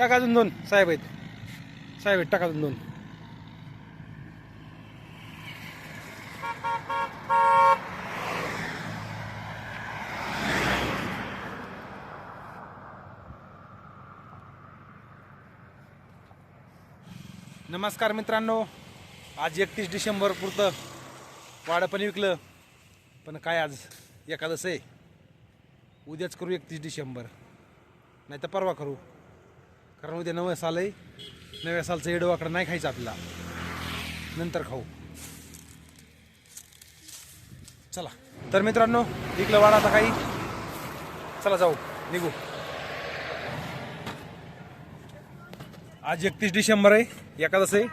टाका अजून 2 साहेब आहेत टाका अजून 2. नमस्कार मित्रांनो, आज 31 डिसेंबर पुरतं वाडं पण विकलं. पण काय आज एकादश आहे, उद्याच करू 31 डिसेंबर, नाही तर परवा करू. कारण उद्या नवं साल आहे. नव्या सालचं येडवाकडं नाही खायचं आपल्याला, नंतर खाऊ. चला तर मित्रांनो, विकलं वाडा आता काही. चला जाऊ, निघू. आज 31 डिसेंबर आहे, एकादश आहे.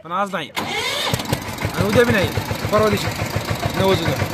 पण आज नाही आणि उद्या बी नाही, परवा दिवशी 9 जुलै.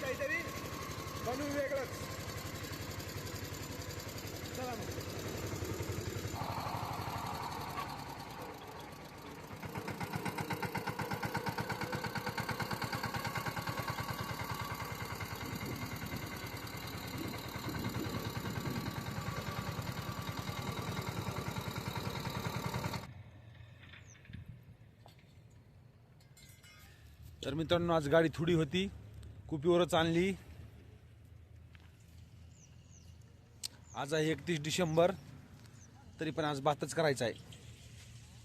काहीतरी बनवू वेगळंच. चला मग. तर मित्रांनो, आज गाडी थोडी होती, कुपीवरच आणली. आज आहे 31 डिसेंबर, तरी पण आज भातच करायचा आहे.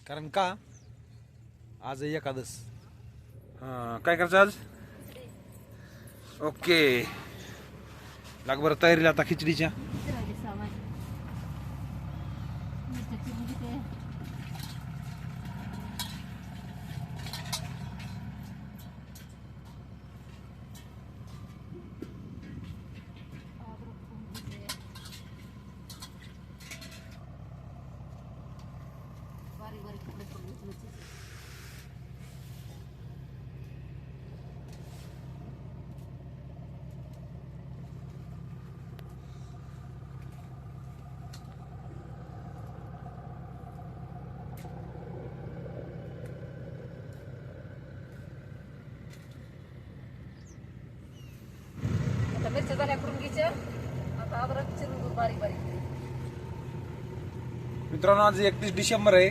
कारण का आज आहे एकादश. काय करायचं आज? ओके, लाग बरं तयारीला आता खिचडीच्या. मिरच्या झाल्या करून घ्यायच्या. आता अद्रक चिरून बारीक बारीक. मित्रांनो, आज 31 डिसेंबर आहे,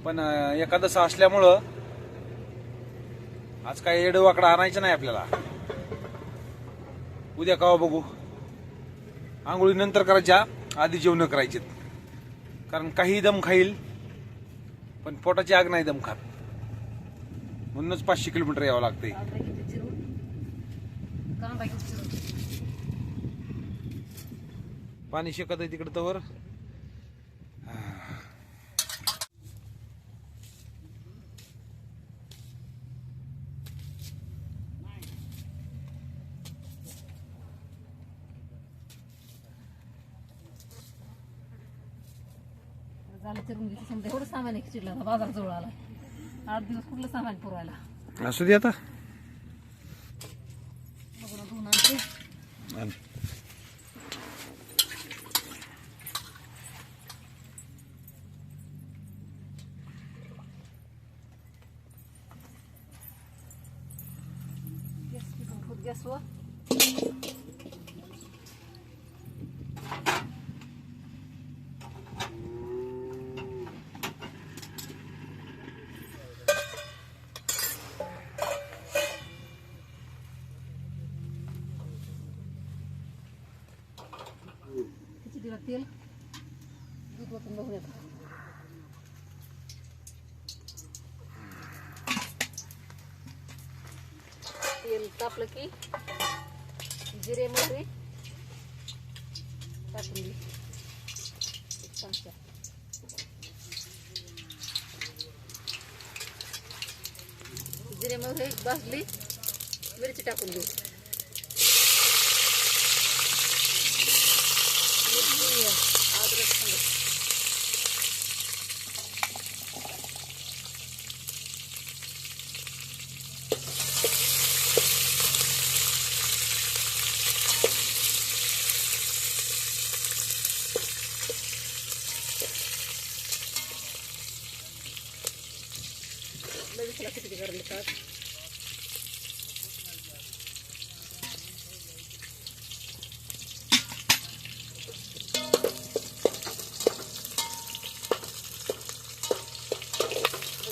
पण एकादश असल्यामुळं आज काय येडवाकडं आणायचं नाही आपल्याला. उद्या कावा बघू. आंघोळी नंतर करायच्या, आधी जेवण करायचे. कारण काही दम खाईल, पण पोटाची आग नाही दम खात. म्हणूनच 500 किलोमीटर यावं लागतंय. पाणी शेकत आहे तिकडे तवर. झालं चिरून घ्यायचं. समजा एवढं सामान आहे खिचडीला, बाजार जवळ आला. 8 दिवस कुठलं सामान पुरवायला. असू दे आता. धुवून आणते. गॅसवर खिचडीला तेल दूध ओतून बघून येतो. तेल तापलं की जिरे मोहरी टाकून घे. एक चमचा जिरे मोहरी भाजली, मिरची टाकून घे. अद्रक संग लगेच खिचडी करायला टाक.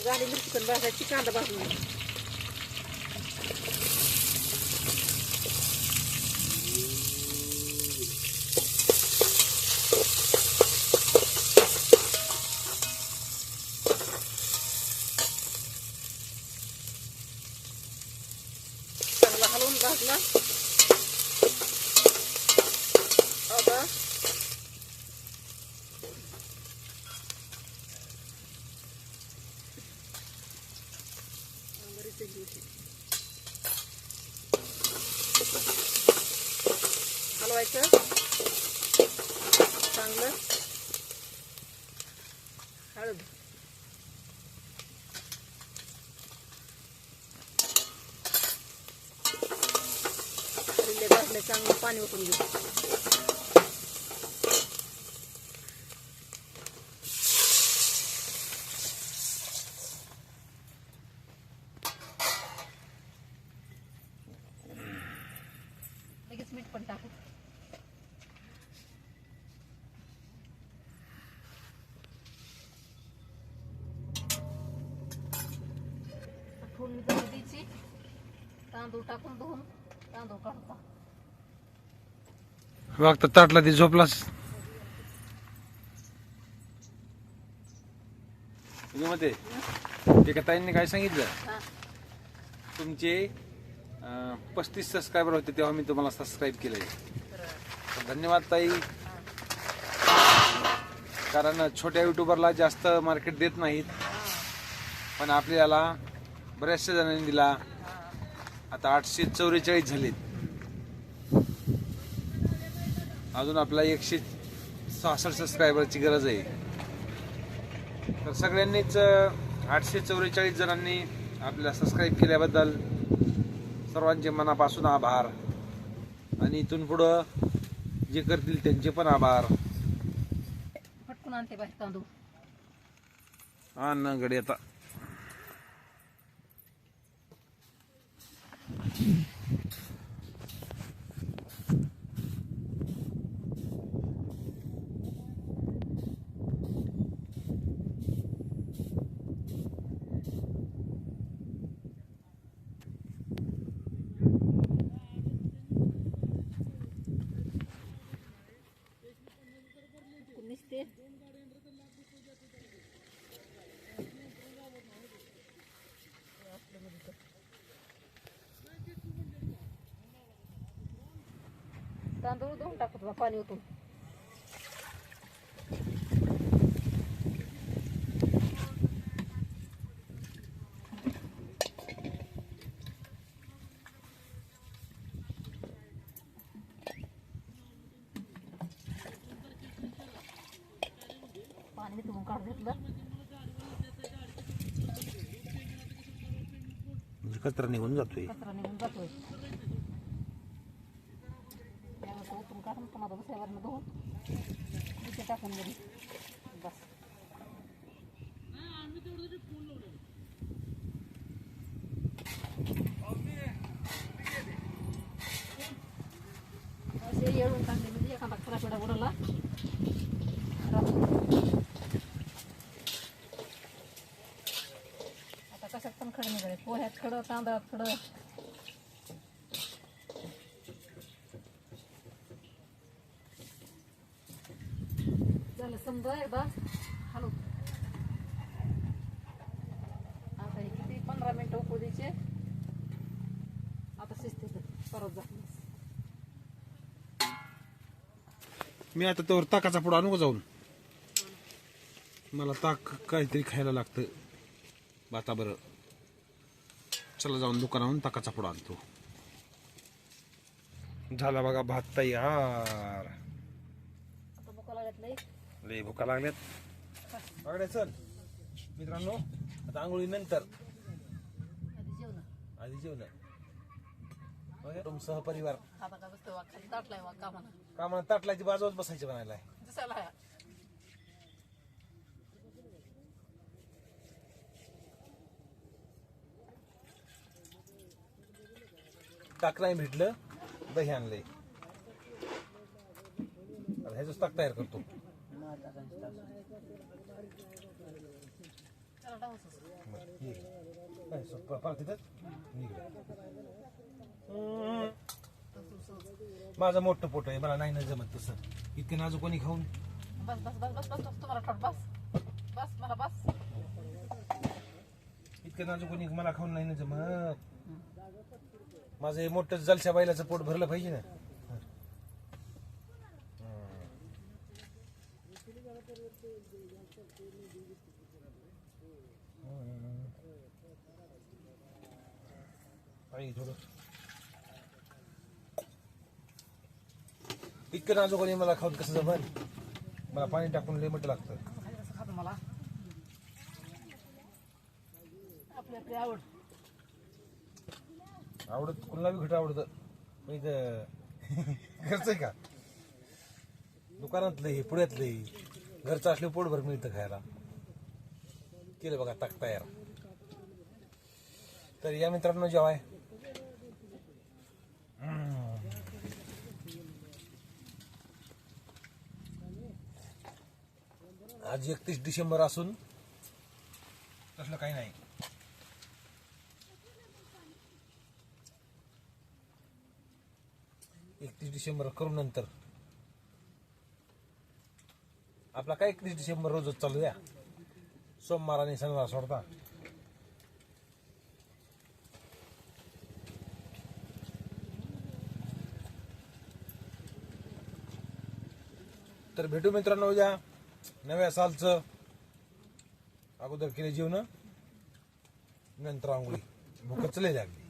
गाडी मिरची पण भाजायची, कांदा भाजून घे. चांगला हलवून भाजला. आता हलवायचं चांगलं. हळद भाजले, चांगलं पाणी ओतून घे. लगेच मीठ पण टाकू. फोडणी द्यायची. तांदूळ टाकून धुवून तांदूळ काढता. बघता ताटला ती झोपलास. मध्ये एका ताईंनी काय सांगितलं, हा तुमचे 35 सबस्क्रायबर होते तेव्हा मी तुम्हाला सबस्क्राईब केलंय. तर धन्यवाद ताई. कारण छोट्या युट्यूबरला जास्त मार्केट देत नाहीत, पण आपल्याला बऱ्याचशा जणांनी दिला. आता 844 झालेत. अजून आपल्याला 166 सबस्क्रायबरची गरज आहे. तर सगळ्यांनीच 844 जणांनी आपल्याला सबस्क्राईब केल्याबद्दल सर्वांचे मनापासून आभार. आणि इथून पुढं जे करतील त्यांचे पण आभार. फटकून आणते बाहेर तांदूळ. हा ना गडी आता निसते. तांदूळ धुवून टाकत बा पाणी ओतून. पाणी मी धुवून काढून घेतलं. कचरा निघून जातोय. कचरा निघून जातोय. त्यानंतर ओतून काढून पुन्हा दुसऱ्यावरनं धुवून इथे टाकून गेली बस. खडं तांदळात खडं. झालं समजा एकदा हलव. आता हे किती 15 मिनिटं उकळू द्यायचे. आता शिजते परत जा. मी आता त्यावर ताकाचा पुढं आणू का जाऊन? मला ताक काहीतरी खायला लागतं बाता बरं. चला जाऊन दुकानावरून ताकाचा पुढं आणतो. झाला बघा भात तयार. आता बुकाला घातलंय. लय भुका लागल्यात. बघा चल मित्रांनो, आता आंघोळी नंतर आधी जेवण. आधी जेवण. तुम सहपरिवार आता का बसतो वा खाली ताटलाय वा कामाला. कामाला ताटलाची बाजूच बसायची बनायला. दिसायला आहे. ताक नाही भेटलं, दही आणलंय. ह्याच ताक तयार करतो. चला डावस. माझं मोठं पोट आहे, मला नाही ना जमत तसं. इतकं नाजूक कोणी खाऊन. बस बस बस बस बस तुम्हाला ठोट बस. बस मला बस. इतकं नाजूक कोणी मला खाऊन नाही ना जमत. माझं हे मोठं जलशा बैलाचं पोट भरलं पाहिजे ना. थोडं इतकं नाजूक कोणी मला खाऊन कसं जमल. मला पाणी टाकून लय मोठं लागतं. खात मला आपली आपली आवड. आवडत कुणाला बी घट आवडतं. पण इथं घरचं आहे का? दुकानातलं हे पुण्यातलं हे घरचं असले पोटभर मिळतं खायला. केलं बघा ताक तयार. तर या मित्रांनो जेवाय. आज 31 डिसेंबर असून तसलं काही नाही. 31 डिसेंबर करू नंतर. आपला काय 31 डिसेंबर रोजच चालू द्या. सोमवार आणि शनिवार सोडता. तर भेटू मित्रांनो उद्या नव्या सालचं. अगोदर केले जेवण, नंतर आंघोळी. भूकच लय लागली.